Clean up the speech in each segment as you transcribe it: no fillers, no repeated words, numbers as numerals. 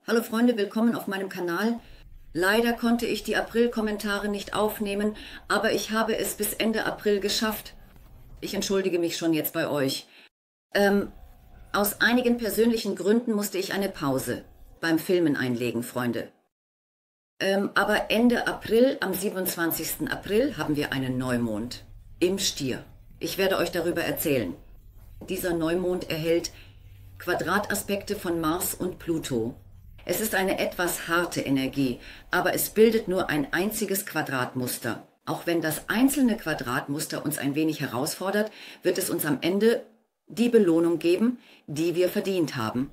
Hallo Freunde, willkommen auf meinem Kanal. Leider konnte ich die April-Kommentare nicht aufnehmen, aber ich habe es bis Ende April geschafft. Ich entschuldige mich schon jetzt bei euch. Aus einigen persönlichen Gründen musste ich eine Pause beim Filmen einlegen, Freunde. Aber Ende April, am 27. April, haben wir einen Neumond im Stier. Ich werde euch darüber erzählen. Dieser Neumond erhält Quadrataspekte von Mars und Pluto. Es ist eine etwas harte Energie, aber es bildet nur ein einziges Quadratmuster. Auch wenn das einzelne Quadratmuster uns ein wenig herausfordert, wird es uns am Ende die Belohnung geben, die wir verdient haben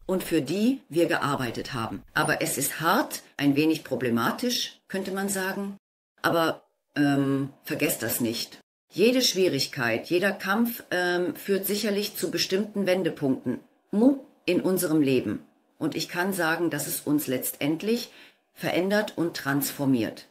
und für die wir gearbeitet haben. Aber es ist hart, ein wenig problematisch, könnte man sagen. Aber vergesst das nicht. Jede Schwierigkeit, jeder Kampf führt sicherlich zu bestimmten Wendepunkten in unserem Leben. Und ich kann sagen, dass es uns letztendlich verändert und transformiert.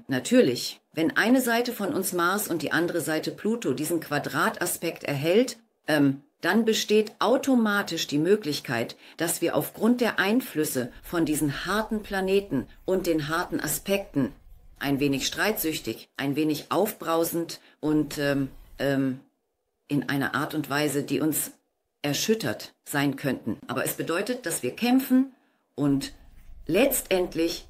Natürlich, wenn eine Seite von uns Mars und die andere Seite Pluto diesen Quadrataspekt erhält, dann besteht automatisch die Möglichkeit, dass wir aufgrund der Einflüsse von diesen harten Planeten und den harten Aspekten ein wenig streitsüchtig, ein wenig aufbrausend und in einer Art und Weise, die uns erschüttert sein könnten. Aber es bedeutet, dass wir kämpfen und letztendlich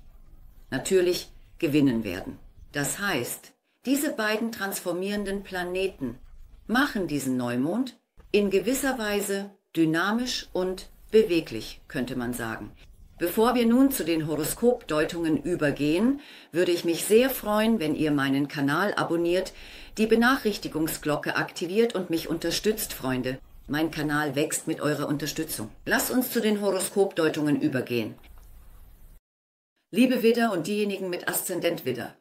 natürlich gewinnen werden. Das heißt, diese beiden transformierenden Planeten machen diesen Neumond in gewisser Weise dynamisch und beweglich, könnte man sagen. Bevor wir nun zu den Horoskopdeutungen übergehen, würde ich mich sehr freuen, wenn ihr meinen Kanal abonniert, die Benachrichtigungsglocke aktiviert und mich unterstützt, Freunde. Mein Kanal wächst mit eurer Unterstützung. Lasst uns zu den Horoskopdeutungen übergehen. Liebe Widder und diejenigen mit Aszendent Widder.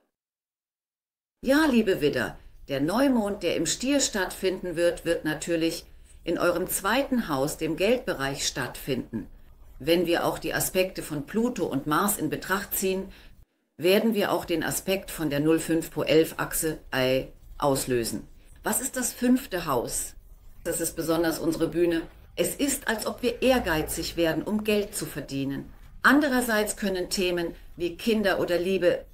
Ja, liebe Widder, der Neumond, der im Stier stattfinden wird, wird natürlich in eurem zweiten Haus, dem Geldbereich, stattfinden. Wenn wir auch die Aspekte von Pluto und Mars in Betracht ziehen, werden wir auch den Aspekt von der 05-11-Achse auslösen. Was ist das 5. Haus? Das ist besonders unsere Bühne. Es ist, als ob wir ehrgeizig werden, um Geld zu verdienen. Andererseits können Themen wie Kinder oder Liebe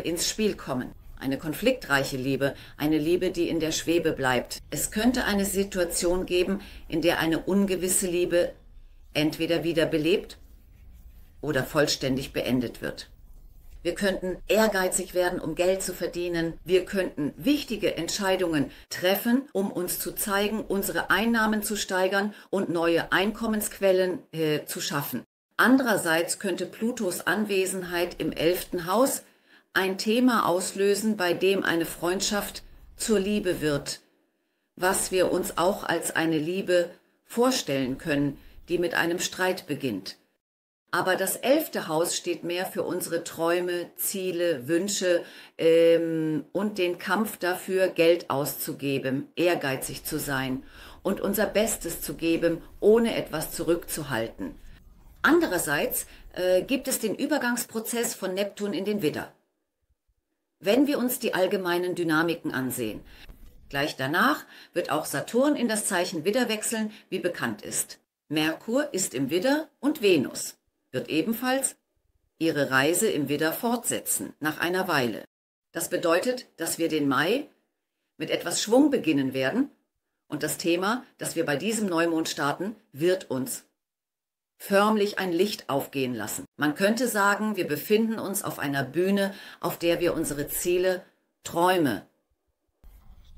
ins Spiel kommen. Eine konfliktreiche Liebe, eine Liebe, die in der Schwebe bleibt. Es könnte eine Situation geben, in der eine ungewisse Liebe entweder wieder belebt oder vollständig beendet wird. Wir könnten ehrgeizig werden, um Geld zu verdienen. Wir könnten wichtige Entscheidungen treffen, um uns zu zeigen, unsere Einnahmen zu steigern und neue Einkommensquellen zu schaffen. Andererseits könnte Plutos Anwesenheit im 11. Haus ein Thema auslösen, bei dem eine Freundschaft zur Liebe wird, was wir uns auch als eine Liebe vorstellen können, die mit einem Streit beginnt. Aber das 11. Haus steht mehr für unsere Träume, Ziele, Wünsche und den Kampf dafür, Geld auszugeben, ehrgeizig zu sein und unser Bestes zu geben, ohne etwas zurückzuhalten. Andererseits gibt es den Übergangsprozess von Neptun in den Widder. Wenn wir uns die allgemeinen Dynamiken ansehen, gleich danach wird auch Saturn in das Zeichen Widder wechseln, wie bekannt ist. Merkur ist im Widder und Venus wird ebenfalls ihre Reise im Widder fortsetzen, nach einer Weile. Das bedeutet, dass wir den Mai mit etwas Schwung beginnen werden und das Thema, das wir bei diesem Neumond starten, wird uns förmlich ein Licht aufgehen lassen. Man könnte sagen, wir befinden uns auf einer Bühne, auf der wir unsere Ziele, Träume,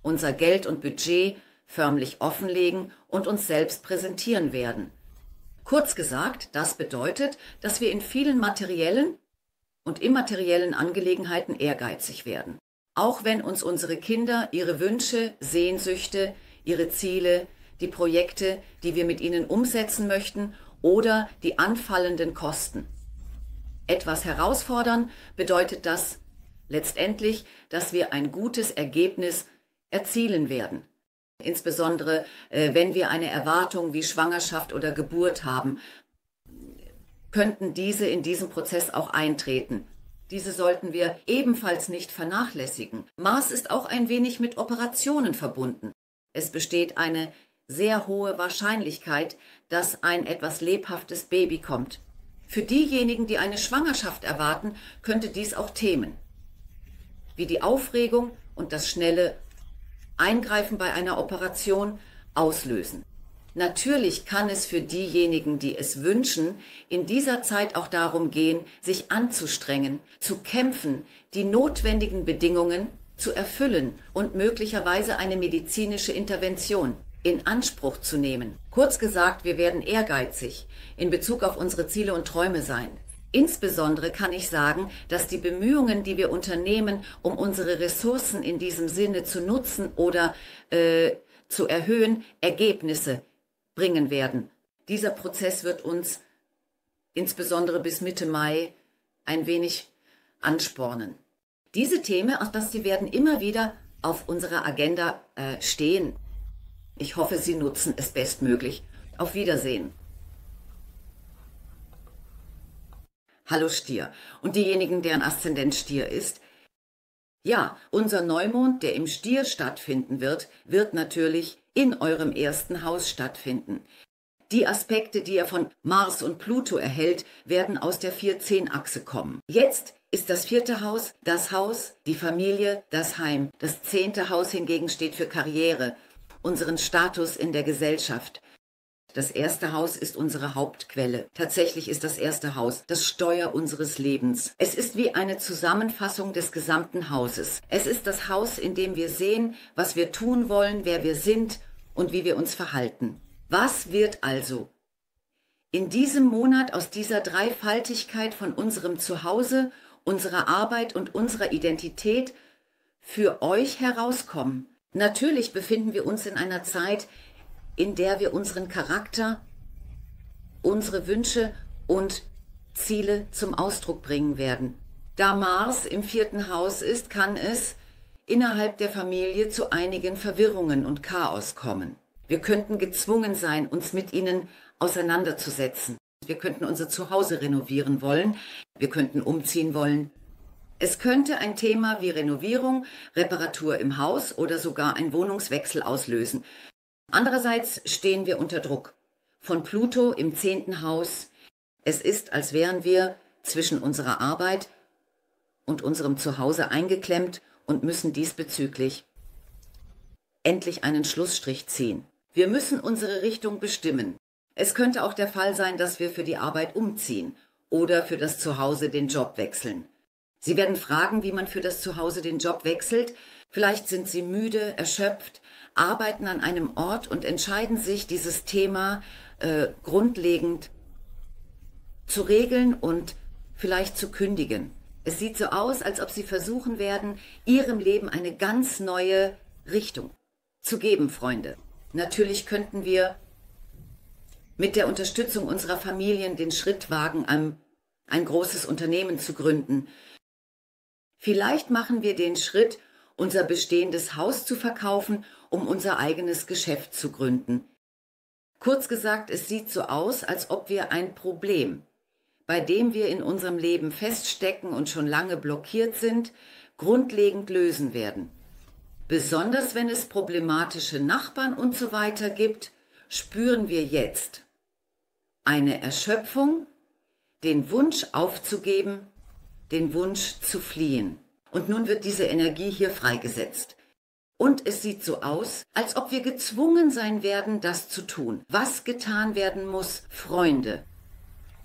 unser Geld und Budget förmlich offenlegen und uns selbst präsentieren werden. Kurz gesagt, das bedeutet, dass wir in vielen materiellen und immateriellen Angelegenheiten ehrgeizig werden. Auch wenn uns unsere Kinder ihre Wünsche, Sehnsüchte, ihre Ziele, die Projekte, die wir mit ihnen umsetzen möchten oder die anfallenden Kosten etwas herausfordern, bedeutet das letztendlich, dass wir ein gutes Ergebnis erzielen werden. Insbesondere, wenn wir eine Erwartung wie Schwangerschaft oder Geburt haben, könnten diese in diesem Prozess auch eintreten. Diese sollten wir ebenfalls nicht vernachlässigen. Mars ist auch ein wenig mit Operationen verbunden. Es besteht eine sehr hohe Wahrscheinlichkeit, dass ein etwas lebhaftes Baby kommt. Für diejenigen, die eine Schwangerschaft erwarten, könnte dies auch Themen wie die Aufregung und das schnelle Eingreifen bei einer Operation auslösen. Natürlich kann es für diejenigen, die es wünschen, in dieser Zeit auch darum gehen, sich anzustrengen, zu kämpfen, die notwendigen Bedingungen zu erfüllen und möglicherweise eine medizinische Intervention in Anspruch zu nehmen. Kurz gesagt, wir werden ehrgeizig in Bezug auf unsere Ziele und Träume sein. Insbesondere kann ich sagen, dass die Bemühungen, die wir unternehmen, um unsere Ressourcen in diesem Sinne zu nutzen oder zu erhöhen, Ergebnisse bringen werden. Dieser Prozess wird uns insbesondere bis Mitte Mai ein wenig anspornen. Diese Themen, auch das, sie werden immer wieder auf unserer Agenda stehen. Ich hoffe, Sie nutzen es bestmöglich. Auf Wiedersehen. Hallo Stier und diejenigen, deren Aszendent Stier ist. Ja, unser Neumond, der im Stier stattfinden wird, wird natürlich in eurem ersten Haus stattfinden. Die Aspekte, die er von Mars und Pluto erhält, werden aus der 4-10-Achse kommen. Jetzt ist das 4. Haus das Haus, die Familie, das Heim. Das 10. Haus hingegen steht für Karriere, unseren Status in der Gesellschaft. Das 1. Haus ist unsere Hauptquelle. Tatsächlich ist das 1. Haus das Steuer unseres Lebens. Es ist wie eine Zusammenfassung des gesamten Hauses. Es ist das Haus, in dem wir sehen, was wir tun wollen, wer wir sind und wie wir uns verhalten. Was wird also in diesem Monat aus dieser Dreifaltigkeit von unserem Zuhause, unserer Arbeit und unserer Identität für euch herauskommen? Natürlich befinden wir uns in einer Zeit, in der wir unseren Charakter, unsere Wünsche und Ziele zum Ausdruck bringen werden. Da Mars im 4. Haus ist, kann es innerhalb der Familie zu einigen Verwirrungen und Chaos kommen. Wir könnten gezwungen sein, uns mit ihnen auseinanderzusetzen. Wir könnten unser Zuhause renovieren wollen, wir könnten umziehen wollen. Es könnte ein Thema wie Renovierung, Reparatur im Haus oder sogar ein Wohnungswechsel auslösen. Andererseits stehen wir unter Druck von Pluto im 10. Haus. Es ist, als wären wir zwischen unserer Arbeit und unserem Zuhause eingeklemmt und müssen diesbezüglich endlich einen Schlussstrich ziehen. Wir müssen unsere Richtung bestimmen. Es könnte auch der Fall sein, dass wir für die Arbeit umziehen oder für das Zuhause den Job wechseln. Sie werden fragen, wie man für das Zuhause den Job wechselt. Vielleicht sind Sie müde, erschöpft, arbeiten an einem Ort und entscheiden sich, dieses Thema grundlegend zu regeln und vielleicht zu kündigen. Es sieht so aus, als ob Sie versuchen werden, Ihrem Leben eine ganz neue Richtung zu geben, Freunde. Natürlich könnten wir mit der Unterstützung unserer Familien den Schritt wagen, ein großes Unternehmen zu gründen. Vielleicht machen wir den Schritt, unser bestehendes Haus zu verkaufen, um unser eigenes Geschäft zu gründen. Kurz gesagt, es sieht so aus, als ob wir ein Problem, bei dem wir in unserem Leben feststecken und schon lange blockiert sind, grundlegend lösen werden. Besonders wenn es problematische Nachbarn und so weiter gibt, spüren wir jetzt eine Erschöpfung, den Wunsch aufzugeben, den Wunsch zu fliehen. Und nun wird diese Energie hier freigesetzt. Und es sieht so aus, als ob wir gezwungen sein werden, das zu tun. Was getan werden muss, Freunde.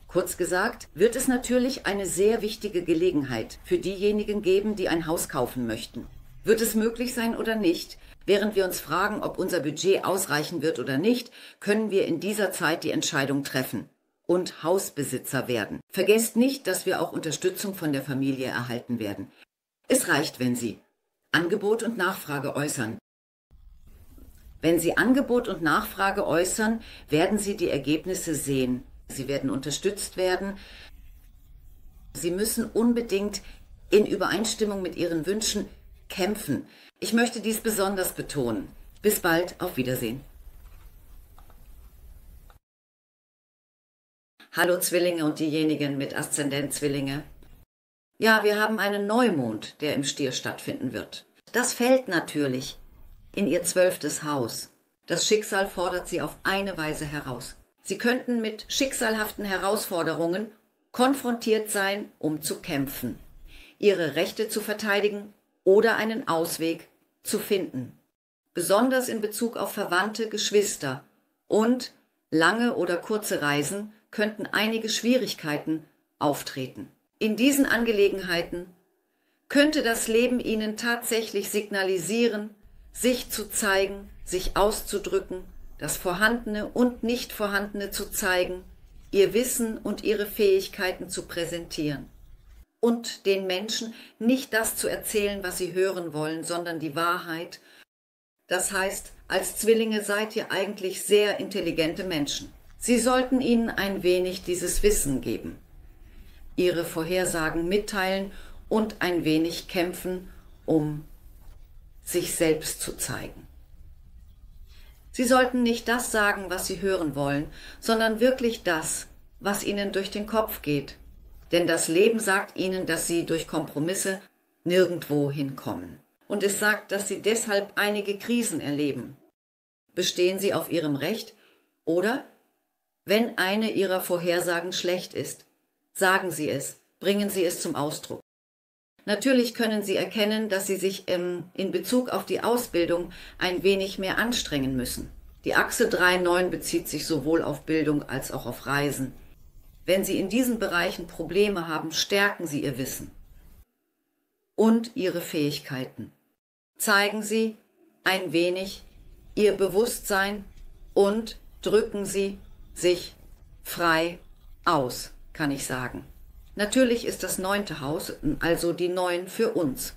Kurz gesagt, wird es natürlich eine sehr wichtige Gelegenheit für diejenigen geben, die ein Haus kaufen möchten. Wird es möglich sein oder nicht? Während wir uns fragen, ob unser Budget ausreichen wird oder nicht, können wir in dieser Zeit die Entscheidung treffen und Hausbesitzer werden. Vergesst nicht, dass wir auch Unterstützung von der Familie erhalten werden. Es reicht, wenn Sie Angebot und Nachfrage äußern. Wenn Sie Angebot und Nachfrage äußern, werden Sie die Ergebnisse sehen. Sie werden unterstützt werden. Sie müssen unbedingt in Übereinstimmung mit Ihren Wünschen kämpfen. Ich möchte dies besonders betonen. Bis bald, auf Wiedersehen. Hallo Zwillinge und diejenigen mit Aszendent Zwillinge. Ja, wir haben einen Neumond, der im Stier stattfinden wird. Das fällt natürlich in Ihr 12. Haus. Das Schicksal fordert Sie auf eine Weise heraus. Sie könnten mit schicksalhaften Herausforderungen konfrontiert sein, um zu kämpfen, ihre Rechte zu verteidigen oder einen Ausweg zu finden. Besonders in Bezug auf Verwandte, Geschwister und lange oder kurze Reisen könnten einige Schwierigkeiten auftreten. In diesen Angelegenheiten könnte das Leben ihnen tatsächlich signalisieren, sich zu zeigen, sich auszudrücken, das Vorhandene und Nicht-Vorhandene zu zeigen, ihr Wissen und ihre Fähigkeiten zu präsentieren. Und den Menschen nicht das zu erzählen, was sie hören wollen, sondern die Wahrheit. Das heißt, als Zwillinge seid ihr eigentlich sehr intelligente Menschen. Sie sollten ihnen ein wenig dieses Wissen geben, ihre Vorhersagen mitteilen und ein wenig kämpfen, um sich selbst zu zeigen. Sie sollten nicht das sagen, was sie hören wollen, sondern wirklich das, was ihnen durch den Kopf geht. Denn das Leben sagt ihnen, dass sie durch Kompromisse nirgendwo hinkommen. Und es sagt, dass sie deshalb einige Krisen erleben. Bestehen sie auf ihrem Recht oder, wenn eine ihrer Vorhersagen schlecht ist, sagen sie es, bringen sie es zum Ausdruck. Natürlich können sie erkennen, dass sie sich in Bezug auf die Ausbildung ein wenig mehr anstrengen müssen. Die Achse 3-9 bezieht sich sowohl auf Bildung als auch auf Reisen. Wenn Sie in diesen Bereichen Probleme haben, stärken Sie Ihr Wissen und Ihre Fähigkeiten. Zeigen Sie ein wenig Ihr Bewusstsein und drücken Sie sich frei aus, kann ich sagen. Natürlich ist das 9. Haus, also die 9 für uns,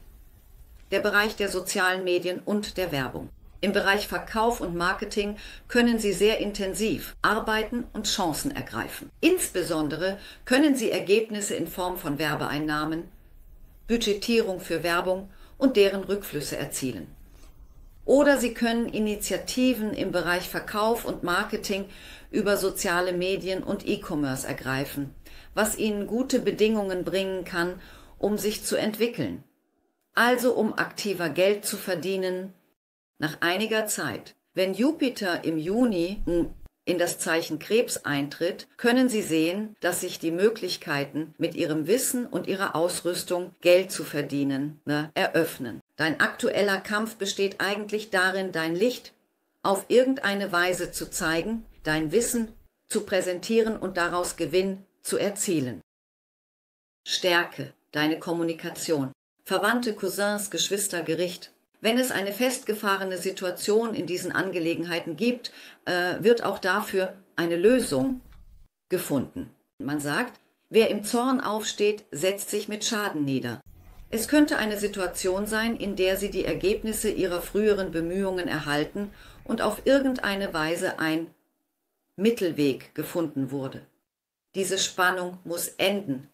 der Bereich der sozialen Medien und der Werbung. Im Bereich Verkauf und Marketing können Sie sehr intensiv arbeiten und Chancen ergreifen. Insbesondere können Sie Ergebnisse in Form von Werbeeinnahmen, Budgetierung für Werbung und deren Rückflüsse erzielen. Oder Sie können Initiativen im Bereich Verkauf und Marketing über soziale Medien und E-Commerce ergreifen, was Ihnen gute Bedingungen bringen kann, um sich zu entwickeln. Also um aktiver Geld zu verdienen. Nach einiger Zeit, wenn Jupiter im Juni in das Zeichen Krebs eintritt, können Sie sehen, dass sich die Möglichkeiten, mit Ihrem Wissen und Ihrer Ausrüstung Geld zu verdienen, eröffnen. Dein aktueller Kampf besteht eigentlich darin, dein Licht auf irgendeine Weise zu zeigen, dein Wissen zu präsentieren und daraus Gewinn zu erzielen. Stärke deine Kommunikation. Verwandte, Cousins, Geschwister, Gericht. Wenn es eine festgefahrene Situation in diesen Angelegenheiten gibt, wird auch dafür eine Lösung gefunden. Man sagt, wer im Zorn aufsteht, setzt sich mit Schaden nieder. Es könnte eine Situation sein, in der Sie die Ergebnisse Ihrer früheren Bemühungen erhalten und auf irgendeine Weise ein Mittelweg gefunden wurde. Diese Spannung muss enden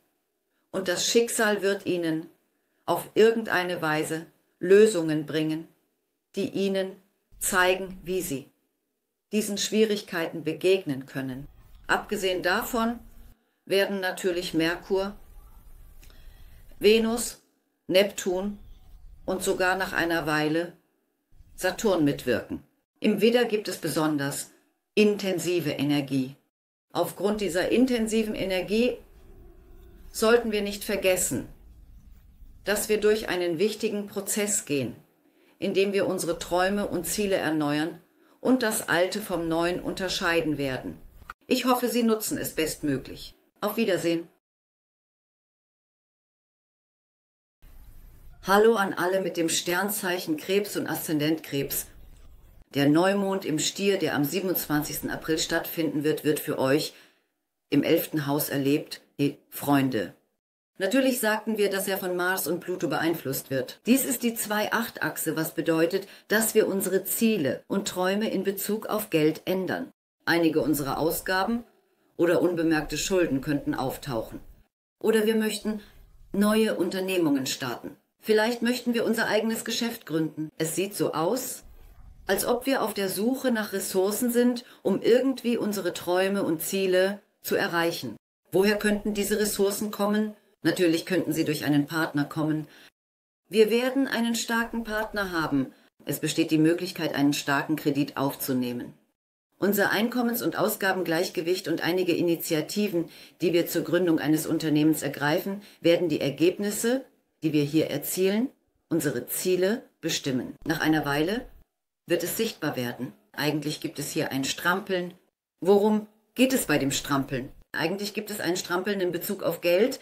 und das Schicksal wird Ihnen auf irgendeine Weise Lösungen bringen, die Ihnen zeigen, wie Sie diesen Schwierigkeiten begegnen können. Abgesehen davon werden natürlich Merkur, Venus, Neptun und sogar nach einer Weile Saturn mitwirken. Im Widder gibt es besonders intensive Energie. Aufgrund dieser intensiven Energie sollten wir nicht vergessen, dass wir durch einen wichtigen Prozess gehen, in dem wir unsere Träume und Ziele erneuern und das Alte vom Neuen unterscheiden werden. Ich hoffe, Sie nutzen es bestmöglich. Auf Wiedersehen. Hallo an alle mit dem Sternzeichen Krebs und Aszendent Krebs. Der Neumond im Stier, der am 27. April stattfinden wird, wird für euch im 11. Haus erlebt, Freunde. Natürlich sagten wir, dass er von Mars und Pluto beeinflusst wird. Dies ist die 2-8-Achse, was bedeutet, dass wir unsere Ziele und Träume in Bezug auf Geld ändern. Einige unserer Ausgaben oder unbemerkte Schulden könnten auftauchen. Oder wir möchten neue Unternehmungen starten. Vielleicht möchten wir unser eigenes Geschäft gründen. Es sieht so aus, als ob wir auf der Suche nach Ressourcen sind, um irgendwie unsere Träume und Ziele zu erreichen. Woher könnten diese Ressourcen kommen? Natürlich könnten sie durch einen Partner kommen. Wir werden einen starken Partner haben. Es besteht die Möglichkeit, einen starken Kredit aufzunehmen. Unser Einkommens- und Ausgabengleichgewicht und einige Initiativen, die wir zur Gründung eines Unternehmens ergreifen, werden die Ergebnisse, die wir hier erzielen, unsere Ziele bestimmen. Nach einer Weile wird es sichtbar werden. Eigentlich gibt es hier ein Strampeln. Worum geht es bei dem Strampeln? Eigentlich gibt es ein Strampeln in Bezug auf Geld.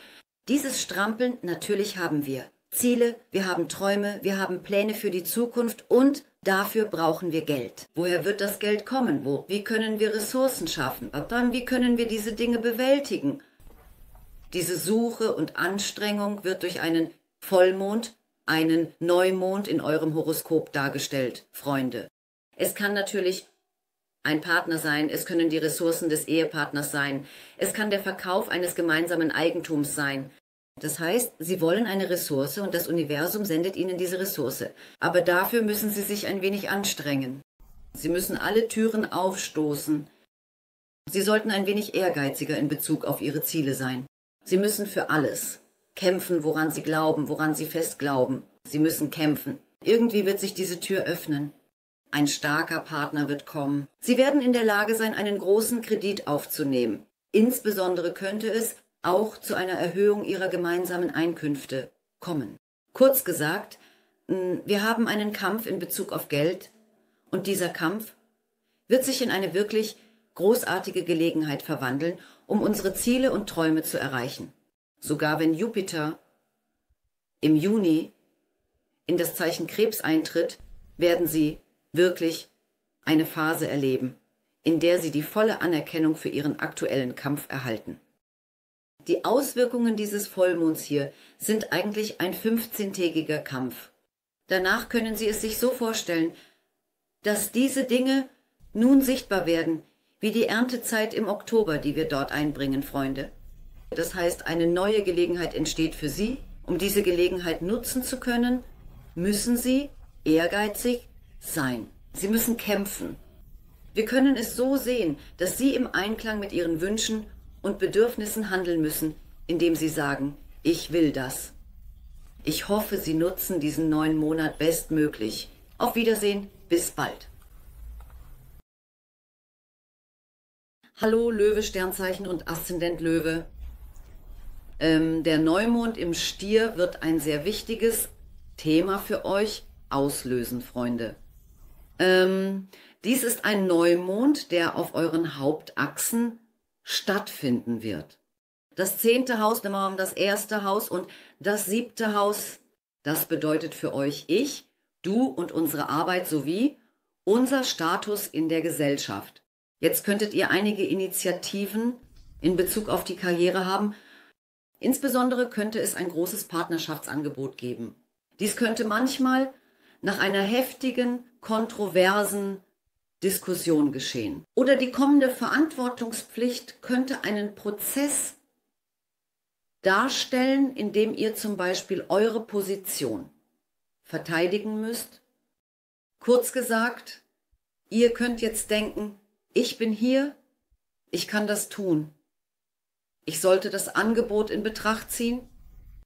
Dieses Strampeln, natürlich haben wir Ziele, wir haben Träume, wir haben Pläne für die Zukunft und dafür brauchen wir Geld. Woher wird das Geld kommen? Wie können wir Ressourcen schaffen? Wie können wir diese Dinge bewältigen? Diese Suche und Anstrengung wird durch einen Vollmond, einen Neumond in eurem Horoskop dargestellt, Freunde. Es kann natürlich ein Partner sein, es können die Ressourcen des Ehepartners sein, es kann der Verkauf eines gemeinsamen Eigentums sein. Das heißt, Sie wollen eine Ressource und das Universum sendet Ihnen diese Ressource. Aber dafür müssen Sie sich ein wenig anstrengen. Sie müssen alle Türen aufstoßen. Sie sollten ein wenig ehrgeiziger in Bezug auf Ihre Ziele sein. Sie müssen für alles kämpfen, woran Sie glauben, woran Sie fest glauben. Sie müssen kämpfen. Irgendwie wird sich diese Tür öffnen. Ein starker Partner wird kommen. Sie werden in der Lage sein, einen großen Kredit aufzunehmen. Insbesondere könnte es auch zu einer Erhöhung ihrer gemeinsamen Einkünfte kommen. Kurz gesagt, wir haben einen Kampf in Bezug auf Geld und dieser Kampf wird sich in eine wirklich großartige Gelegenheit verwandeln, um unsere Ziele und Träume zu erreichen. Sogar wenn Jupiter im Juni in das Zeichen Krebs eintritt, werden Sie wirklich eine Phase erleben, in der Sie die volle Anerkennung für Ihren aktuellen Kampf erhalten. Die Auswirkungen dieses Vollmonds hier sind eigentlich ein 15-tägiger Kampf. Danach können Sie es sich so vorstellen, dass diese Dinge nun sichtbar werden, wie die Erntezeit im Oktober, die wir dort einbringen, Freunde. Das heißt, eine neue Gelegenheit entsteht für Sie. Um diese Gelegenheit nutzen zu können, müssen Sie ehrgeizig sein. Sie müssen kämpfen. Wir können es so sehen, dass Sie im Einklang mit Ihren Wünschen und Bedürfnissen handeln müssen, indem Sie sagen, ich will das. Ich hoffe, Sie nutzen diesen neuen Monat bestmöglich. Auf Wiedersehen, bis bald. Hallo Löwe, Sternzeichen und Aszendent Löwe. Der Neumond im Stier wird ein sehr wichtiges Thema für euch auslösen, Freunde. Dies ist ein Neumond, der auf euren Hauptachsen stattfinden wird. Das 10. Haus, das 1. Haus und das 7. Haus, das bedeutet für euch ich, du und unsere Arbeit sowie unser Status in der Gesellschaft. Jetzt könntet ihr einige Initiativen in Bezug auf die Karriere haben. Insbesondere könnte es ein großes Partnerschaftsangebot geben. Dies könnte manchmal nach einer heftigen, kontroversen Diskussion geschehen. Oder die kommende Verantwortungspflicht könnte einen Prozess darstellen, in dem ihr zum Beispiel eure Position verteidigen müsst. Kurz gesagt, ihr könnt jetzt denken, ich bin hier, ich kann das tun. Ich sollte das Angebot in Betracht ziehen,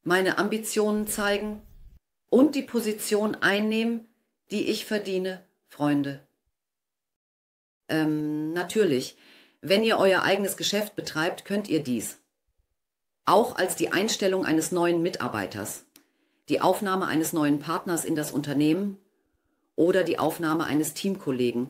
meine Ambitionen zeigen und die Position einnehmen, die ich verdiene, Freunde. Natürlich, wenn ihr euer eigenes Geschäft betreibt, könnt ihr dies. Auch als die Einstellung eines neuen Mitarbeiters, die Aufnahme eines neuen Partners in das Unternehmen oder die Aufnahme eines Teamkollegen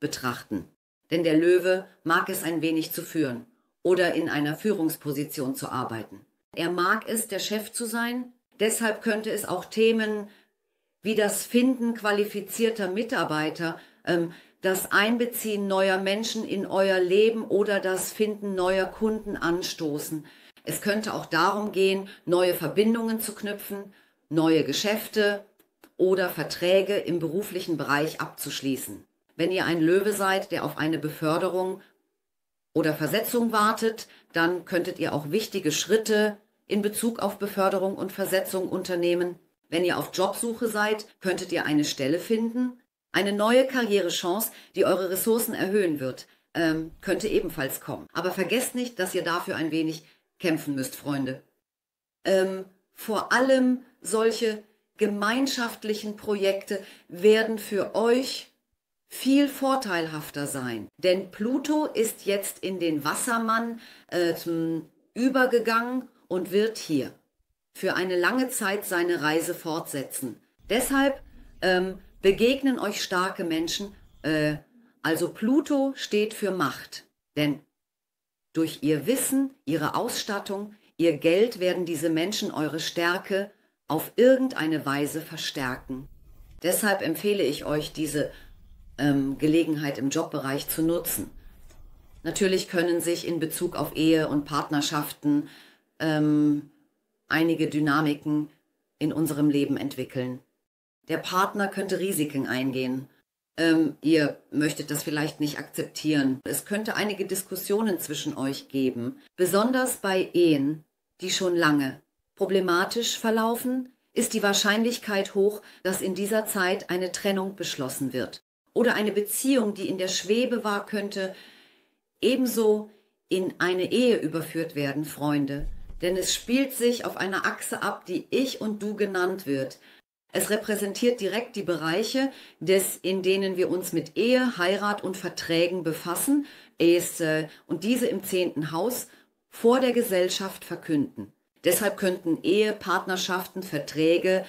betrachten. Denn der Löwe mag es ein wenig zu führen oder in einer Führungsposition zu arbeiten. Er mag es, der Chef zu sein. Deshalb könnte es auch Themen wie das Finden qualifizierter Mitarbeiter, das Einbeziehen neuer Menschen in euer Leben oder das Finden neuer Kunden anstoßen. Es könnte auch darum gehen, neue Verbindungen zu knüpfen, neue Geschäfte oder Verträge im beruflichen Bereich abzuschließen. Wenn ihr ein Löwe seid, der auf eine Beförderung oder Versetzung wartet, dann könntet ihr auch wichtige Schritte in Bezug auf Beförderung und Versetzung unternehmen. Wenn ihr auf Jobsuche seid, könntet ihr eine Stelle finden. Eine neue Karrierechance, die eure Ressourcen erhöhen wird, könnte ebenfalls kommen. Aber vergesst nicht, dass ihr dafür ein wenig kämpfen müsst, Freunde. Vor allem solche gemeinschaftlichen Projekte werden für euch viel vorteilhafter sein. Denn Pluto ist jetzt in den Wassermann übergegangen und wird hier für eine lange Zeit seine Reise fortsetzen. Deshalb begegnen euch starke Menschen. Also Pluto steht für Macht. Denn durch ihr Wissen, ihre Ausstattung, ihr Geld werden diese Menschen eure Stärke auf irgendeine Weise verstärken. Deshalb empfehle ich euch, diese Gelegenheit im Jobbereich zu nutzen. Natürlich können sich in Bezug auf Ehe und Partnerschaften einige Dynamiken in unserem Leben entwickeln. Der Partner könnte Risiken eingehen. Ihr möchtet das vielleicht nicht akzeptieren. Es könnte einige Diskussionen zwischen euch geben, besonders bei Ehen, die schon lange problematisch verlaufen, ist die Wahrscheinlichkeit hoch, dass in dieser Zeit eine Trennung beschlossen wird. Oder eine Beziehung, die in der Schwebe war, könnte ebenso in eine Ehe überführt werden, Freunde. Denn es spielt sich auf einer Achse ab, die Ich und Du genannt wird. Es repräsentiert direkt die Bereiche, in denen wir uns mit Ehe, Heirat und Verträgen befassen und diese im 10. Haus vor der Gesellschaft verkünden. Deshalb könnten Ehe, Partnerschaften, Verträge,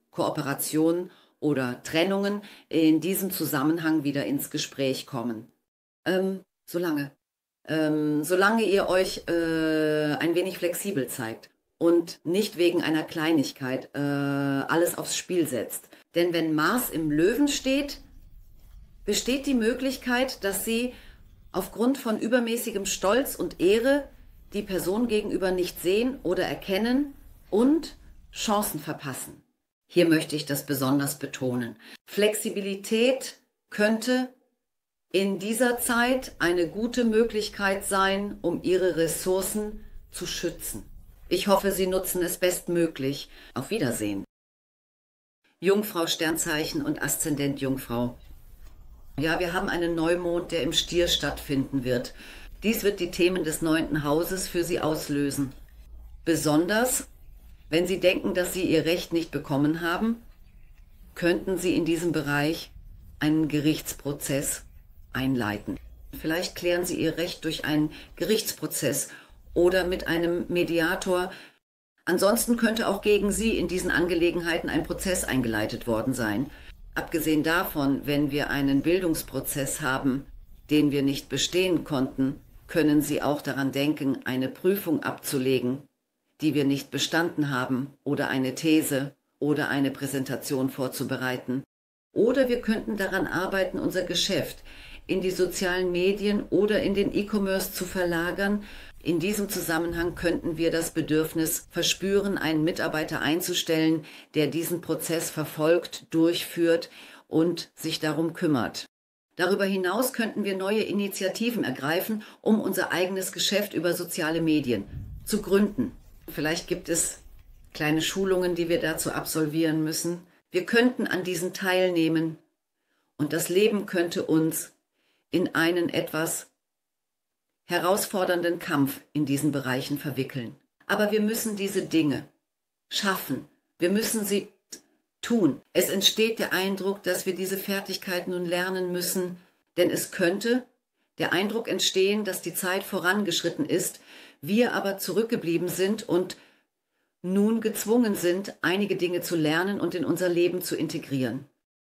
Kooperationen oder Trennungen in diesem Zusammenhang wieder ins Gespräch kommen. Solange ihr euch ein wenig flexibel zeigt und nicht wegen einer Kleinigkeit alles aufs Spiel setzt. Denn wenn Mars im Löwen steht, besteht die Möglichkeit, dass sie aufgrund von übermäßigem Stolz und Ehre die Person gegenüber nicht sehen oder erkennen und Chancen verpassen. Hier möchte ich das besonders betonen. Flexibilität könnte in dieser Zeit eine gute Möglichkeit sein, um Ihre Ressourcen zu schützen. Ich hoffe, Sie nutzen es bestmöglich. Auf Wiedersehen. Jungfrau, Sternzeichen und Aszendent Jungfrau. Ja, wir haben einen Neumond, der im Stier stattfinden wird. Dies wird die Themen des 9. Hauses für Sie auslösen. Besonders, wenn Sie denken, dass Sie Ihr Recht nicht bekommen haben, könnten Sie in diesem Bereich einen Gerichtsprozess einleiten. Vielleicht klären Sie Ihr Recht durch einen Gerichtsprozess oder mit einem Mediator. Ansonsten könnte auch gegen Sie in diesen Angelegenheiten ein Prozess eingeleitet worden sein. Abgesehen davon, wenn wir einen Bildungsprozess haben, den wir nicht bestehen konnten, können Sie auch daran denken, eine Prüfung abzulegen, die wir nicht bestanden haben, oder eine These oder eine Präsentation vorzubereiten. Oder wir könnten daran arbeiten, unser Geschäft in die sozialen Medien oder in den E-Commerce zu verlagern. In diesem Zusammenhang könnten wir das Bedürfnis verspüren, einen Mitarbeiter einzustellen, der diesen Prozess verfolgt, durchführt und sich darum kümmert. Darüber hinaus könnten wir neue Initiativen ergreifen, um unser eigenes Geschäft über soziale Medien zu gründen. Vielleicht gibt es kleine Schulungen, die wir dazu absolvieren müssen. Wir könnten an diesen teilnehmen und das Leben könnte uns in einen etwas herausfordernden Kampf in diesen Bereichen verwickeln. Aber wir müssen diese Dinge schaffen. Wir müssen sie tun. Es entsteht der Eindruck, dass wir diese Fertigkeit nun lernen müssen, denn es könnte der Eindruck entstehen, dass die Zeit vorangeschritten ist, wir aber zurückgeblieben sind und nun gezwungen sind, einige Dinge zu lernen und in unser Leben zu integrieren.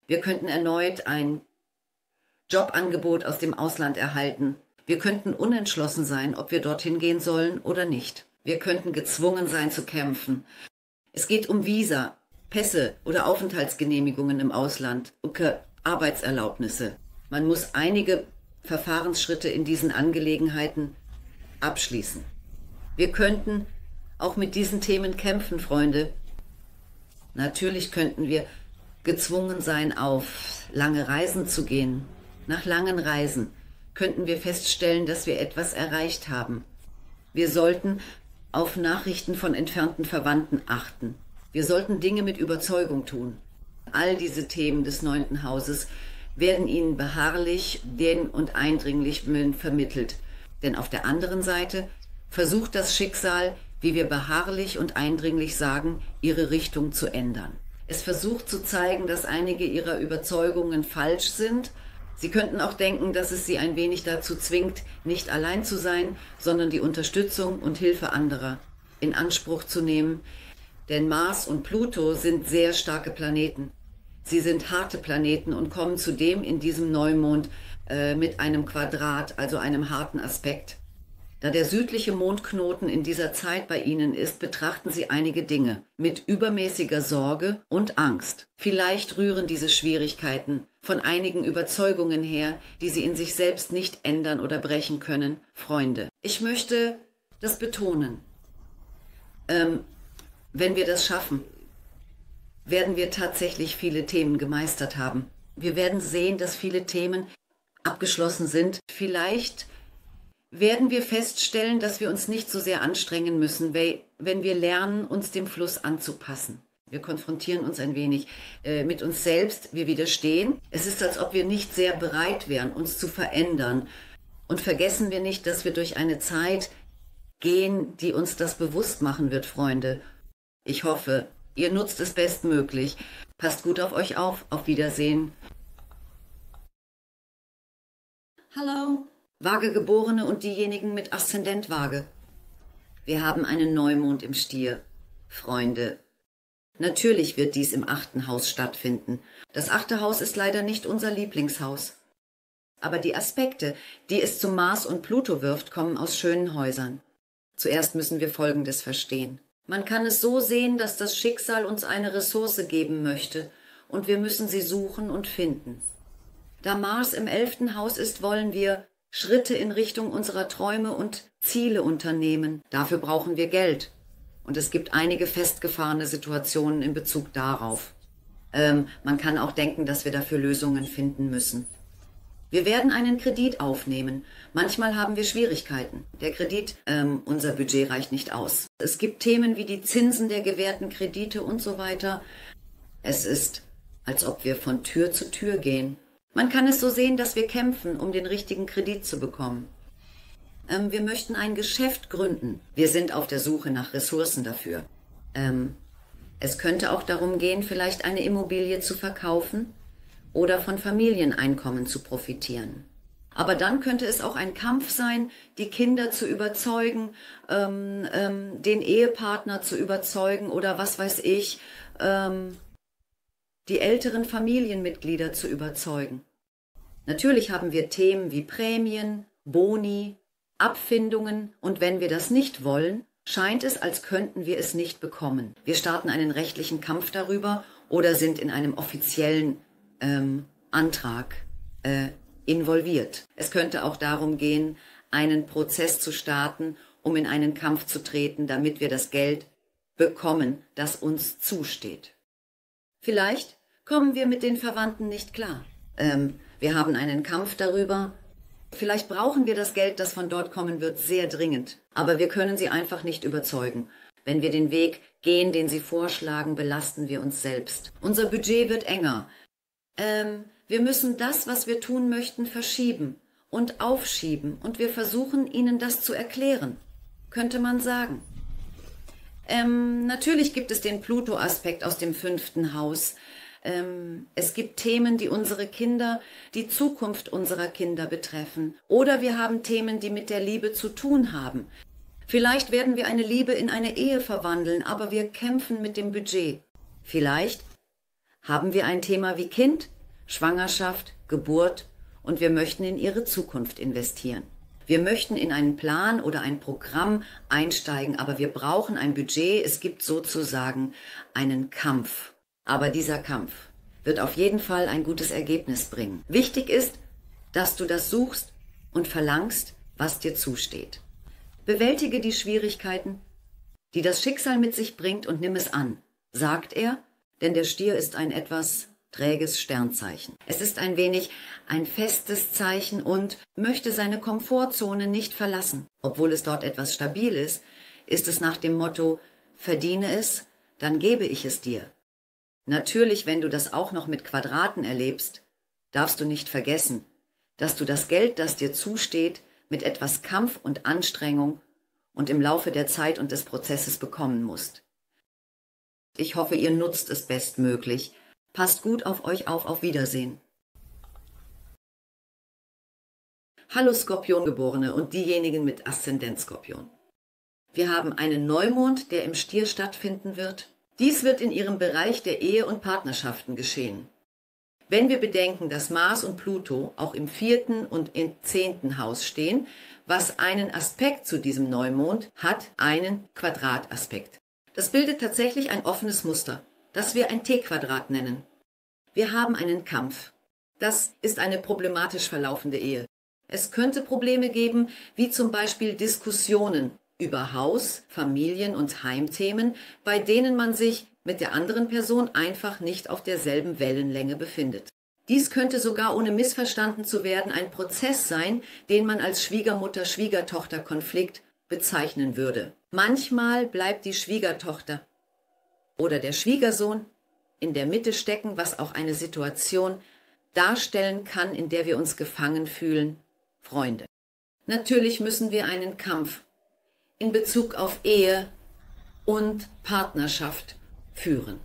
Wir könnten erneut ein Jobangebot aus dem Ausland erhalten. Wir könnten unentschlossen sein, ob wir dorthin gehen sollen oder nicht. Wir könnten gezwungen sein zu kämpfen. Es geht um Visa, Pässe oder Aufenthaltsgenehmigungen im Ausland, Arbeitserlaubnisse. Man muss einige Verfahrensschritte in diesen Angelegenheiten abschließen. Wir könnten auch mit diesen Themen kämpfen, Freunde. Natürlich könnten wir gezwungen sein, auf lange Reisen zu gehen. Nach langen Reisen könnten wir feststellen, dass wir etwas erreicht haben. Wir sollten auf Nachrichten von entfernten Verwandten achten. Wir sollten Dinge mit Überzeugung tun. All diese Themen des 9. Hauses werden Ihnen beharrlich, und eindringlich vermittelt. Denn auf der anderen Seite versucht das Schicksal, wie wir beharrlich und eindringlich sagen, ihre Richtung zu ändern. Es versucht zu zeigen, dass einige ihrer Überzeugungen falsch sind. Sie könnten auch denken, dass es sie ein wenig dazu zwingt, nicht allein zu sein, sondern die Unterstützung und Hilfe anderer in Anspruch zu nehmen. Denn Mars und Pluto sind sehr starke Planeten. Sie sind harte Planeten und kommen zudem in diesem Neumond mit einem Quadrat, also einem harten Aspekt. Da der südliche Mondknoten in dieser Zeit bei Ihnen ist, betrachten Sie einige Dinge mit übermäßiger Sorge und Angst. Vielleicht rühren diese Schwierigkeiten von einigen Überzeugungen her, die Sie in sich selbst nicht ändern oder brechen können, Freunde. Ich möchte das betonen. Wenn wir das schaffen, werden wir tatsächlich viele Themen gemeistert haben. Wir werden sehen, dass viele Themen abgeschlossen sind. Vielleicht werden wir feststellen, dass wir uns nicht so sehr anstrengen müssen, wenn wir lernen, uns dem Fluss anzupassen. Wir konfrontieren uns ein wenig mit uns selbst, wir widerstehen. Es ist, als ob wir nicht sehr bereit wären, uns zu verändern. Und vergessen wir nicht, dass wir durch eine Zeit gehen, die uns das bewusst machen wird, Freunde. Ich hoffe, ihr nutzt es bestmöglich. Passt gut auf euch auf Wiedersehen. Hallo. Waagegeborene und diejenigen mit Aszendent Waage. Wir haben einen Neumond im Stier, Freunde. Natürlich wird dies im 8. Haus stattfinden. Das 8. Haus ist leider nicht unser Lieblingshaus. Aber die Aspekte, die es zu Mars und Pluto wirft, kommen aus schönen Häusern. Zuerst müssen wir Folgendes verstehen. Man kann es so sehen, dass das Schicksal uns eine Ressource geben möchte und wir müssen sie suchen und finden. Da Mars im 11. Haus ist, wollen wir Schritte in Richtung unserer Träume und Ziele unternehmen. Dafür brauchen wir Geld. Und es gibt einige festgefahrene Situationen in Bezug darauf. Man kann auch denken, dass wir dafür Lösungen finden müssen. Wir werden einen Kredit aufnehmen. Manchmal haben wir Schwierigkeiten. Der Kredit, unser Budget reicht nicht aus. Es gibt Themen wie die Zinsen der gewährten Kredite und so weiter. Es ist, als ob wir von Tür zu Tür gehen. Man kann es so sehen, dass wir kämpfen, um den richtigen Kredit zu bekommen. Wir möchten ein Geschäft gründen. Wir sind auf der Suche nach Ressourcen dafür. Es könnte auch darum gehen, vielleicht eine Immobilie zu verkaufen oder von Familieneinkommen zu profitieren. Aber dann könnte es auch ein Kampf sein, die Kinder zu überzeugen, den Ehepartner zu überzeugen oder was weiß ich, die älteren Familienmitglieder zu überzeugen. Natürlich haben wir Themen wie Prämien, Boni, Abfindungen und wenn wir das nicht wollen, scheint es, als könnten wir es nicht bekommen. Wir starten einen rechtlichen Kampf darüber oder sind in einem offiziellen Antrag involviert. Es könnte auch darum gehen, einen Prozess zu starten, um in einen Kampf zu treten, damit wir das Geld bekommen, das uns zusteht. Vielleicht kommen wir mit den Verwandten nicht klar. Wir haben einen Kampf darüber. Vielleicht brauchen wir das Geld, das von dort kommen wird, sehr dringend. Aber wir können sie einfach nicht überzeugen. Wenn wir den Weg gehen, den sie vorschlagen, belasten wir uns selbst. Unser Budget wird enger. Wir müssen das, was wir tun möchten, verschieben und aufschieben. Und wir versuchen, ihnen das zu erklären, könnte man sagen. Natürlich gibt es den Pluto-Aspekt aus dem 5. Haus. Es gibt Themen, die unsere Kinder, die Zukunft unserer Kinder betreffen. Oder wir haben Themen, die mit der Liebe zu tun haben. Vielleicht werden wir eine Liebe in eine Ehe verwandeln, aber wir kämpfen mit dem Budget. Vielleicht haben wir ein Thema wie Kind, Schwangerschaft, Geburt und wir möchten in ihre Zukunft investieren. Wir möchten in einen Plan oder ein Programm einsteigen, aber wir brauchen ein Budget. Es gibt sozusagen einen Kampf. Aber dieser Kampf wird auf jeden Fall ein gutes Ergebnis bringen. Wichtig ist, dass du das suchst und verlangst, was dir zusteht. Bewältige die Schwierigkeiten, die das Schicksal mit sich bringt und nimm es an, sagt er, denn der Stier ist ein etwas träges Sternzeichen. Es ist ein wenig ein festes Zeichen und möchte seine Komfortzone nicht verlassen. Obwohl es dort etwas stabil ist, ist es nach dem Motto, verdiene es, dann gebe ich es dir. Natürlich, wenn du das auch noch mit Quadraten erlebst, darfst du nicht vergessen, dass du das Geld, das dir zusteht, mit etwas Kampf und Anstrengung und im Laufe der Zeit und des Prozesses bekommen musst. Ich hoffe, ihr nutzt es bestmöglich. Passt gut auf euch auf Wiedersehen. Hallo Skorpiongeborene und diejenigen mit Aszendent Skorpion. Wir haben einen Neumond, der im Stier stattfinden wird. Dies wird in ihrem Bereich der Ehe und Partnerschaften geschehen. Wenn wir bedenken, dass Mars und Pluto auch im 4. und im 10. Haus stehen, was einen Aspekt zu diesem Neumond hat, einen Quadrataspekt. Das bildet tatsächlich ein offenes Muster, das wir ein T-Quadrat nennen. Wir haben einen Kampf. Das ist eine problematisch verlaufende Ehe. Es könnte Probleme geben, wie zum Beispiel Diskussionen über Haus-, Familien- und Heimthemen, bei denen man sich mit der anderen Person einfach nicht auf derselben Wellenlänge befindet. Dies könnte sogar, ohne missverstanden zu werden, ein Prozess sein, den man als Schwiegermutter-Schwiegertochter-Konflikt bezeichnen würde. Manchmal bleibt die Schwiegertochter oder der Schwiegersohn in der Mitte stecken, was auch eine Situation darstellen kann, in der wir uns gefangen fühlen. Freunde. Natürlich müssen wir einen Kampf in Bezug auf Ehe und Partnerschaft führen.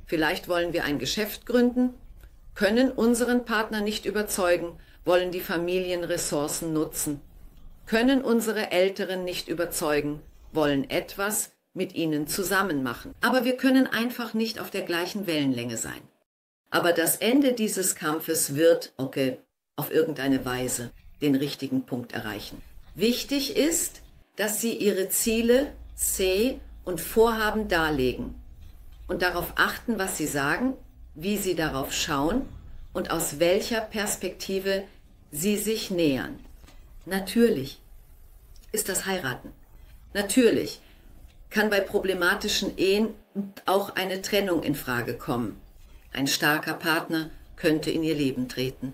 Vielleicht wollen wir ein Geschäft gründen, können unseren Partner nicht überzeugen, wollen die Familienressourcen nutzen, können unsere Älteren nicht überzeugen, wollen etwas mit ihnen zusammen machen. Aber wir können einfach nicht auf der gleichen Wellenlänge sein. Aber das Ende dieses Kampfes wird, auf irgendeine Weise den richtigen Punkt erreichen. Wichtig ist, dass Sie Ihre Ziele, und Vorhaben darlegen und darauf achten, was Sie sagen, wie Sie darauf schauen und aus welcher Perspektive Sie sich nähern. Natürlich ist das Heiraten. Natürlich kann bei problematischen Ehen auch eine Trennung in Frage kommen. Ein starker Partner könnte in Ihr Leben treten.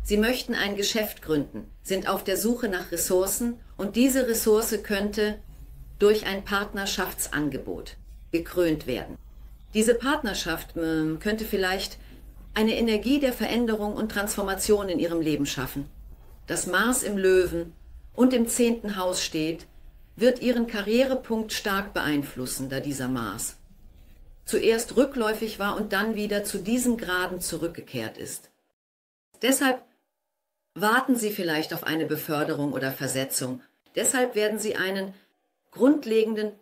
Sie möchten ein Geschäft gründen, sind auf der Suche nach Ressourcen und diese Ressource könnte durch ein Partnerschaftsangebot gekrönt werden. Diese Partnerschaft könnte vielleicht eine Energie der Veränderung und Transformation in Ihrem Leben schaffen. Dass Mars im Löwen und im 10. Haus steht, wird Ihren Karrierepunkt stark beeinflussen, da dieser Mars zuerst rückläufig war und dann wieder zu diesen Graden zurückgekehrt ist. Deshalb warten Sie vielleicht auf eine Beförderung oder Versetzung. Deshalb werden Sie einen grundlegenden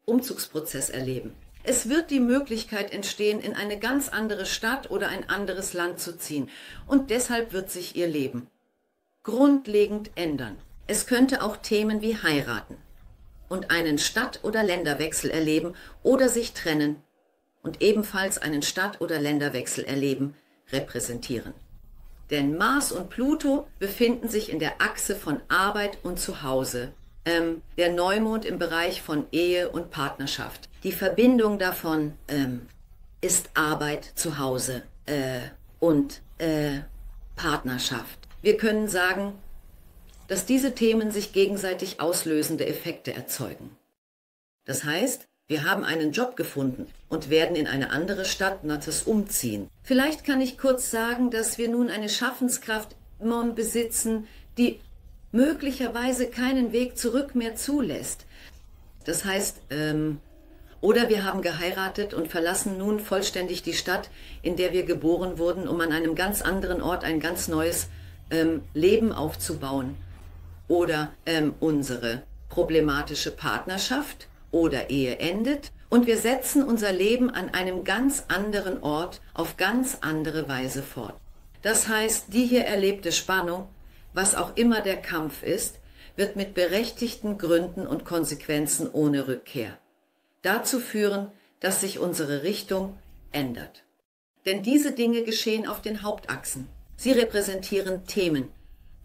Umzugsprozess erleben. Es wird die Möglichkeit entstehen, in eine ganz andere Stadt oder ein anderes Land zu ziehen. Und deshalb wird sich Ihr Leben grundlegend ändern. Es könnte auch Themen wie heiraten und einen Stadt- oder Länderwechsel erleben oder sich trennen und ebenfalls einen Stadt- oder Länderwechsel erleben, repräsentieren. Denn Mars und Pluto befinden sich in der Achse von Arbeit und Zuhause. Der Neumond im Bereich von Ehe und Partnerschaft. Die Verbindung davon ist Arbeit, Zuhause und Partnerschaft. Wir können sagen, dass diese Themen sich gegenseitig auslösende Effekte erzeugen. Das heißt, wir haben einen Job gefunden und werden in eine andere Stadt umziehen. Vielleicht kann ich kurz sagen, dass wir nun eine Schaffenskraft besitzen, die möglicherweise keinen Weg zurück mehr zulässt. Das heißt, oder wir haben geheiratet und verlassen nun vollständig die Stadt, in der wir geboren wurden, um an einem ganz anderen Ort ein ganz neues Leben aufzubauen. Oder unsere problematische Partnerschaft oder Ehe endet und wir setzen unser Leben an einem ganz anderen Ort auf ganz andere Weise fort. Das heißt, die hier erlebte Spannung, was auch immer der Kampf ist, wird mit berechtigten Gründen und Konsequenzen ohne Rückkehr dazu führen, dass sich unsere Richtung ändert. Denn diese Dinge geschehen auf den Hauptachsen. Sie repräsentieren Themen,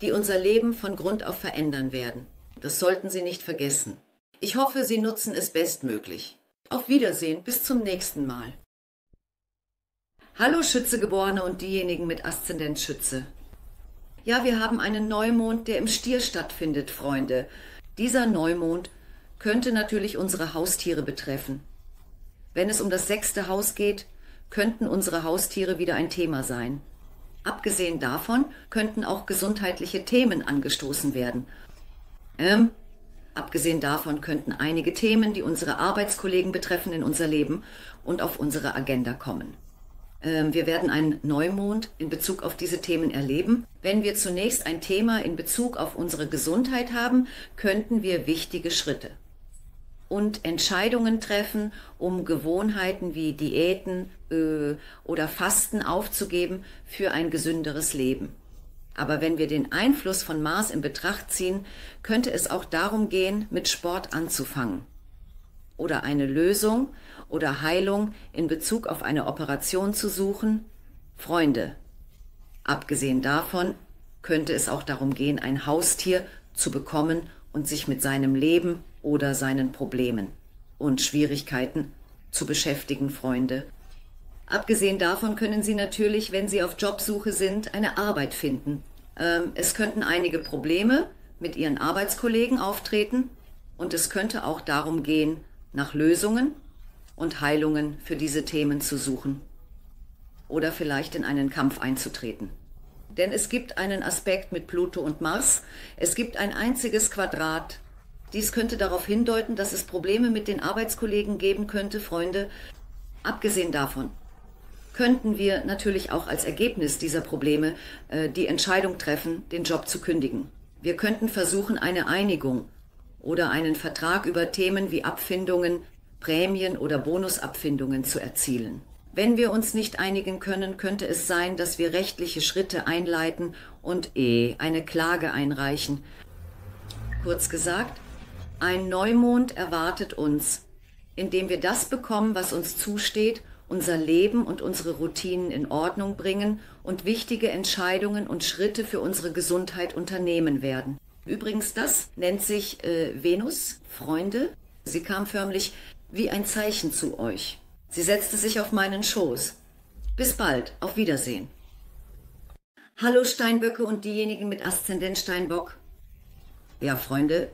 die unser Leben von Grund auf verändern werden. Das sollten Sie nicht vergessen. Ich hoffe, Sie nutzen es bestmöglich. Auf Wiedersehen, bis zum nächsten Mal. Hallo Schützegeborene und diejenigen mit Aszendent Schütze. Ja, wir haben einen Neumond, der im Stier stattfindet, Freunde. Dieser Neumond könnte natürlich unsere Haustiere betreffen. Wenn es um das 6. Haus geht, könnten unsere Haustiere wieder ein Thema sein. Abgesehen davon könnten auch gesundheitliche Themen angestoßen werden. Abgesehen davon könnten einige Themen, die unsere Arbeitskollegen betreffen, in unser Leben und auf unsere Agenda kommen. Wir werden einen Neumond in Bezug auf diese Themen erleben. Wenn wir zunächst ein Thema in Bezug auf unsere Gesundheit haben, könnten wir wichtige Schritte und Entscheidungen treffen, um Gewohnheiten wie Diäten oder Fasten aufzugeben für ein gesünderes Leben. Aber wenn wir den Einfluss von Mars in Betracht ziehen, könnte es auch darum gehen, mit Sport anzufangen oder eine Lösung oder Heilung in Bezug auf eine Operation zu suchen. Freunde, abgesehen davon könnte es auch darum gehen, ein Haustier zu bekommen und sich mit seinem Leben oder seinen Problemen und Schwierigkeiten zu beschäftigen, Freunde. Abgesehen davon können Sie natürlich, wenn Sie auf Jobsuche sind, eine Arbeit finden. Es könnten einige Probleme mit Ihren Arbeitskollegen auftreten und es könnte auch darum gehen, nach Lösungen und Heilungen für diese Themen zu suchen oder vielleicht in einen Kampf einzutreten. Denn es gibt einen Aspekt mit Pluto und Mars, es gibt ein einziges Quadrat. Dies könnte darauf hindeuten, dass es Probleme mit den Arbeitskollegen geben könnte, Freunde. Abgesehen davon könnten wir natürlich auch als Ergebnis dieser Probleme die Entscheidung treffen, den Job zu kündigen. Wir könnten versuchen, eine Einigung oder einen Vertrag über Themen wie Abfindungen, Prämien oder Bonusabfindungen zu erzielen. Wenn wir uns nicht einigen können, könnte es sein, dass wir rechtliche Schritte einleiten und eine Klage einreichen. Kurz gesagt, ein Neumond erwartet uns, indem wir das bekommen, was uns zusteht, unser Leben und unsere Routinen in Ordnung bringen und wichtige Entscheidungen und Schritte für unsere Gesundheit unternehmen werden. Übrigens, das nennt sich Venus, Freunde. Sie kam förmlich wie ein Zeichen zu euch. Sie setzte sich auf meinen Schoß. Bis bald, auf Wiedersehen. Hallo Steinböcke und diejenigen mit Aszendent Steinbock. Ja, Freunde,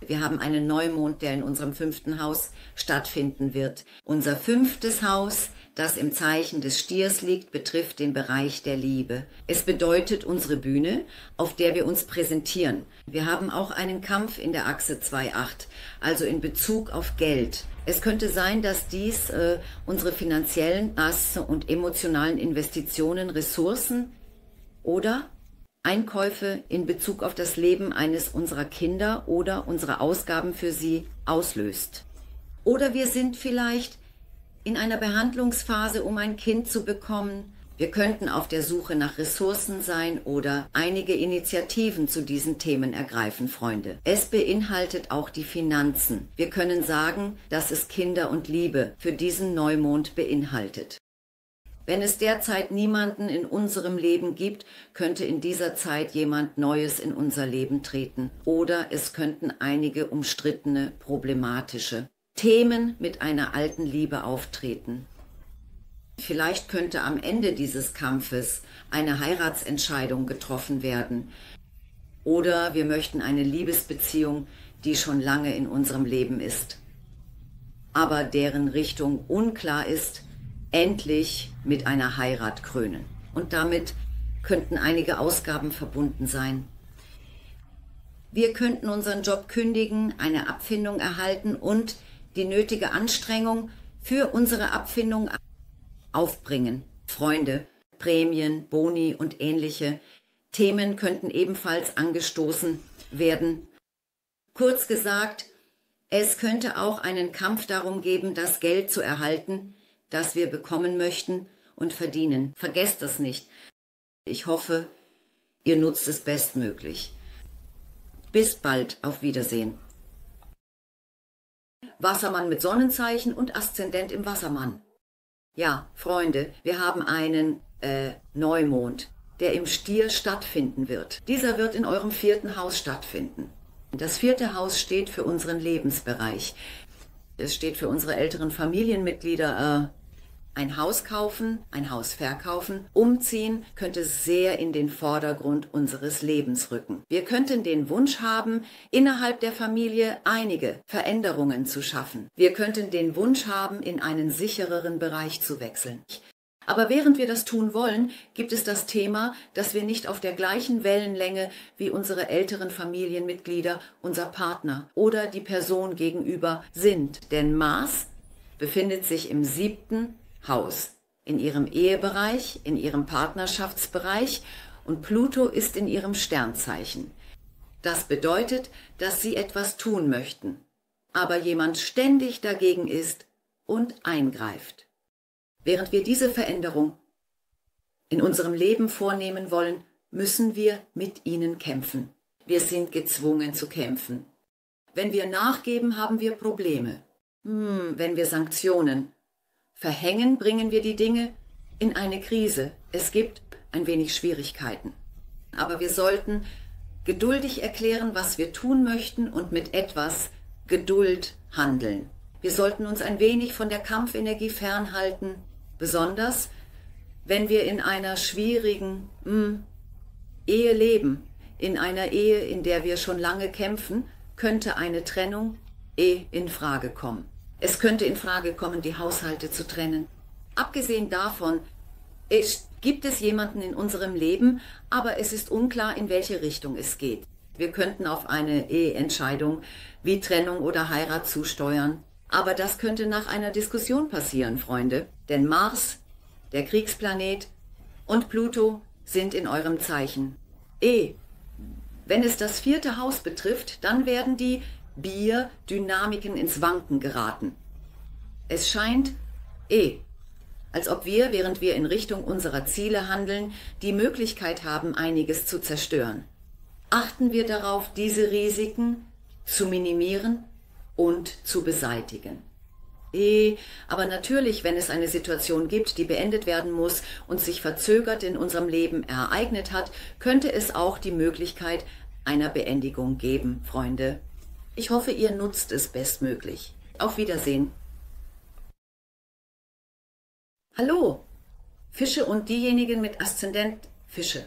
wir haben einen Neumond, der in unserem 5. Haus stattfinden wird. Unser 5. Haus, das im Zeichen des Stiers liegt, betrifft den Bereich der Liebe. Es bedeutet unsere Bühne, auf der wir uns präsentieren. Wir haben auch einen Kampf in der Achse 2,8, also in Bezug auf Geld. Es könnte sein, dass dies unsere finanziellen und emotionalen Investitionen, Ressourcen oder Einkäufe in Bezug auf das Leben eines unserer Kinder oder unsere Ausgaben für sie auslöst. Oder wir sind vielleicht in einer Behandlungsphase, um ein Kind zu bekommen. Wir könnten auf der Suche nach Ressourcen sein oder einige Initiativen zu diesen Themen ergreifen, Freunde. Es beinhaltet auch die Finanzen. Wir können sagen, dass es Kinder und Liebe für diesen Neumond beinhaltet. Wenn es derzeit niemanden in unserem Leben gibt, könnte in dieser Zeit jemand Neues in unser Leben treten. Oder es könnten einige umstrittene, problematische Themen mit einer alten Liebe auftreten. Vielleicht könnte am Ende dieses Kampfes eine Heiratsentscheidung getroffen werden. Oder wir möchten eine Liebesbeziehung, die schon lange in unserem Leben ist, aber deren Richtung unklar ist, endlich mit einer Heirat krönen. Und damit könnten einige Ausgaben verbunden sein. Wir könnten unseren Job kündigen, eine Abfindung erhalten und die nötige Anstrengung für unsere Abfindung aufbringen. Freunde, Prämien, Boni und ähnliche Themen könnten ebenfalls angestoßen werden. Kurz gesagt, es könnte auch einen Kampf darum geben, das Geld zu erhalten, das wir bekommen möchten und verdienen. Vergesst das nicht. Ich hoffe, ihr nutzt es bestmöglich. Bis bald, auf Wiedersehen. Wassermann mit Sonnenzeichen und Aszendent im Wassermann. Ja, Freunde, wir haben einen Neumond, der im Stier stattfinden wird. Dieser wird in eurem 4. Haus stattfinden. Das 4. Haus steht für unseren Lebensbereich. Es steht für unsere älteren Familienmitglieder. Ein Haus kaufen, ein Haus verkaufen, umziehen könnte sehr in den Vordergrund unseres Lebens rücken. Wir könnten den Wunsch haben, innerhalb der Familie einige Veränderungen zu schaffen. Wir könnten den Wunsch haben, in einen sichereren Bereich zu wechseln. Aber während wir das tun wollen, gibt es das Thema, dass wir nicht auf der gleichen Wellenlänge wie unsere älteren Familienmitglieder, unser Partner oder die Person gegenüber sind. Denn Mars befindet sich im 7. Haus, in ihrem Ehebereich, in ihrem Partnerschaftsbereich, und Pluto ist in ihrem Sternzeichen. Das bedeutet, dass sie etwas tun möchten, aber jemand ständig dagegen ist und eingreift. Während wir diese Veränderung in unserem Leben vornehmen wollen, müssen wir mit ihnen kämpfen. Wir sind gezwungen zu kämpfen. Wenn wir nachgeben, haben wir Probleme. Wenn wir Sanktionen verhängen, bringen wir die Dinge in eine Krise. Es gibt ein wenig Schwierigkeiten. Aber wir sollten geduldig erklären, was wir tun möchten und mit etwas Geduld handeln. Wir sollten uns ein wenig von der Kampfenergie fernhalten, besonders wenn wir in einer schwierigen Ehe leben. In einer Ehe, in der wir schon lange kämpfen, könnte eine Trennung in Frage kommen. Es könnte in Frage kommen, die Haushalte zu trennen. Abgesehen davon gibt es jemanden in unserem Leben, aber es ist unklar, in welche Richtung es geht. Wir könnten auf eine Eheentscheidung wie Trennung oder Heirat zusteuern. Aber das könnte nach einer Diskussion passieren, Freunde. Denn Mars, der Kriegsplanet, und Pluto sind in eurem Zeichen. Wenn es das 4. Haus betrifft, dann werden die Bierdynamiken ins Wanken geraten. Es scheint als ob wir, während wir in Richtung unserer Ziele handeln, die Möglichkeit haben, einiges zu zerstören. Achten wir darauf, diese Risiken zu minimieren und zu beseitigen. Aber natürlich, wenn es eine Situation gibt, die beendet werden muss und sich verzögert in unserem Leben ereignet hat, könnte es auch die Möglichkeit einer Beendigung geben, Freunde. Ich hoffe, ihr nutzt es bestmöglich. Auf Wiedersehen. Hallo, Fische und diejenigen mit Aszendent Fische.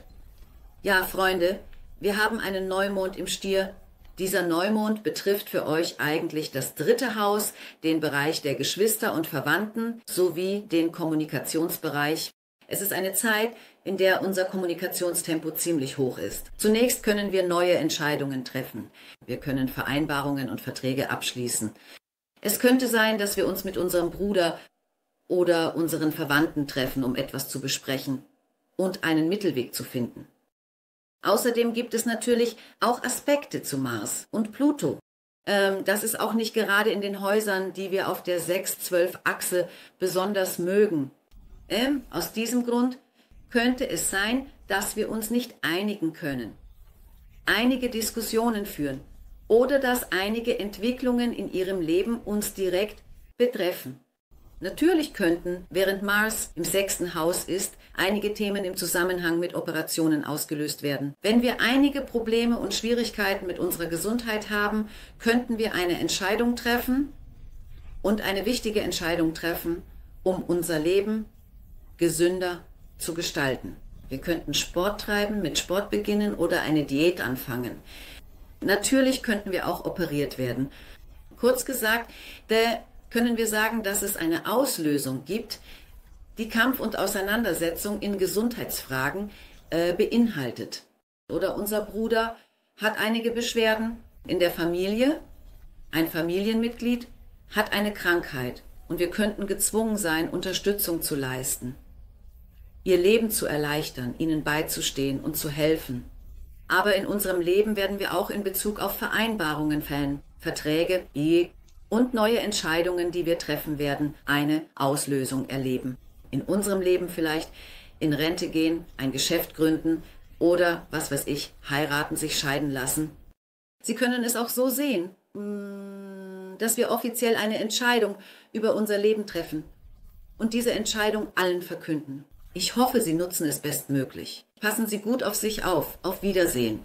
Ja, Freunde, wir haben einen Neumond im Stier. Dieser Neumond betrifft für euch eigentlich das 3. Haus, den Bereich der Geschwister und Verwandten sowie den Kommunikationsbereich. Es ist eine Zeit, in der unser Kommunikationstempo ziemlich hoch ist. Zunächst können wir neue Entscheidungen treffen. Wir können Vereinbarungen und Verträge abschließen. Es könnte sein, dass wir uns mit unserem Bruder oder unseren Verwandten treffen, um etwas zu besprechen und einen Mittelweg zu finden. Außerdem gibt es natürlich auch Aspekte zu Mars und Pluto. Das ist auch nicht gerade in den Häusern, die wir auf der 6-12-Achse besonders mögen. Aus diesem Grund könnte es sein, dass wir uns nicht einigen können, einige Diskussionen führen oder dass einige Entwicklungen in ihrem Leben uns direkt betreffen. Natürlich könnten, während Mars im 6. Haus ist, einige Themen im Zusammenhang mit Operationen ausgelöst werden. Wenn wir einige Probleme und Schwierigkeiten mit unserer Gesundheit haben, könnten wir eine Entscheidung treffen und eine wichtige Entscheidung treffen, um unser Leben gesünder zu gestalten. Wir könnten Sport treiben, mit Sport beginnen oder eine Diät anfangen. Natürlich könnten wir auch operiert werden. Kurz gesagt, können wir sagen, dass es eine Auslösung gibt, die Kampf und Auseinandersetzung in Gesundheitsfragen beinhaltet. Oder unser Bruder hat einige Beschwerden in der Familie, ein Familienmitglied hat eine Krankheit und wir könnten gezwungen sein, Unterstützung zu leisten, ihr Leben zu erleichtern, ihnen beizustehen und zu helfen. Aber in unserem Leben werden wir auch in Bezug auf Vereinbarungen fällen, Verträge, Ehe und neue Entscheidungen, die wir treffen werden, eine Auslösung erleben. In unserem Leben vielleicht in Rente gehen, ein Geschäft gründen oder, was weiß ich, heiraten, sich scheiden lassen. Sie können es auch so sehen, dass wir offiziell eine Entscheidung über unser Leben treffen und diese Entscheidung allen verkünden. Ich hoffe, Sie nutzen es bestmöglich. Passen Sie gut auf sich auf. Auf Wiedersehen.